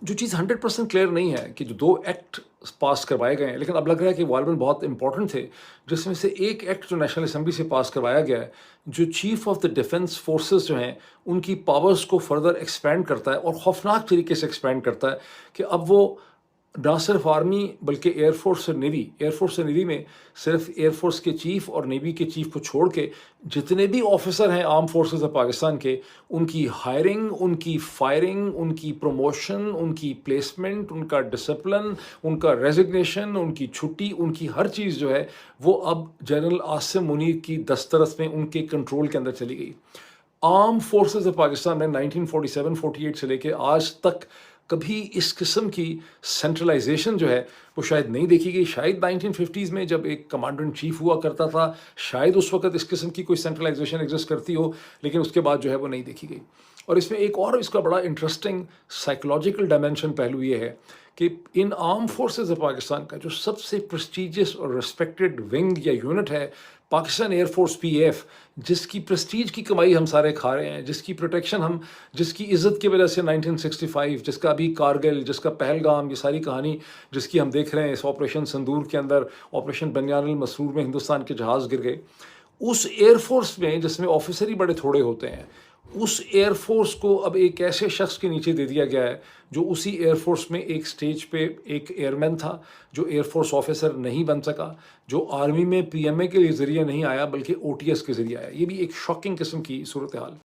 جو چیز 100% کلیئر نہیں ہے کہ جو 2 ایکٹ پاس کروائے گئے ہیں، لیکن اب لگ رہا ہے کہ غالباً بہت امپورٹنٹ تھے، جس میں سے ایک ایکٹ جو نیشنل اسمبلی سے پاس کروایا گیا ہے، جو chief of the defence forces جو ہیں ان کی پاورز کو فردر ایکسپینڈ کرتا ہے، اور خوفناک طریقے سے ایکسپینڈ کرتا ہے کہ اب وہ نہ صرف آرمی بلکہ ایئر فورس اور نیوی میں صرف ایئر فورس کے چیف اور نیوی کے چیف کو چھوڑ کے جتنے بھی آفیسر ہیں آرم فورسز آف پاکستان کے، ان کی ہائرنگ، ان کی فائرنگ، ان کی پروموشن، ان کی پلیسمنٹ، ان کا ڈسپلن، ان کا ریزگنیشن، ان کی چھٹی، ان کی ہر چیز جو ہے وہ اب جنرل عاصم منیر کی دسترس میں ان کے کنٹرول کے اندر چلی گئی۔ آرم فورسز آف پاکستان میں 1947-48 سے لے کے آج تک کبھی اس قسم کی سینٹرلائزیشن جو ہے وہ شاید نہیں دیکھی گئی۔ شاید 1950s میں جب ایک کمانڈر ان چیف ہوا کرتا تھا، شاید اس وقت اس قسم کی کوئی سینٹرلائزیشن ایگزسٹ کرتی ہو، لیکن اس کے بعد جو ہے وہ نہیں دیکھی گئی۔ اور اس میں ایک اور اس کا بڑا انٹرسٹنگ سائیکولوجیکل ڈائمینشن پہلو یہ ہے کہ ان آرم فورسز آف پاکستان کا جو سب سے پریسٹیجیس اور ریسپیکٹڈ ونگ یا یونٹ ہے پاکستان ایئر فورس PAF، جس کی پریسٹیج کی کمائی ہم سارے کھا رہے ہیں، جس کی پروٹیکشن ہم، جس کی عزت کی وجہ سے 1965، جس کا ابھی کارگل، جس کا پہلگام، یہ ساری کہانی جس کی ہم دیکھ رہے ہیں اس آپریشن سندور کے اندر، آپریشن بنیان المسرور میں ہندوستان کے جہاز گر گئے، اس ایئر فورس میں جس میں آفیسر ہی بڑے تھوڑے ہوتے ہیں، اس ایئر فورس کو اب ایک ایسے شخص کے نیچے دے دیا گیا ہے جو اسی ایئر فورس میں ایک سٹیج پہ ایک ایئر مین تھا، جو ایئر فورس آفیسر نہیں بن سکا، جو آرمی میں PMA کے ذریعے نہیں آیا بلکہ OTS کے ذریعے آیا۔ یہ بھی ایک شاکنگ قسم کی صورتحال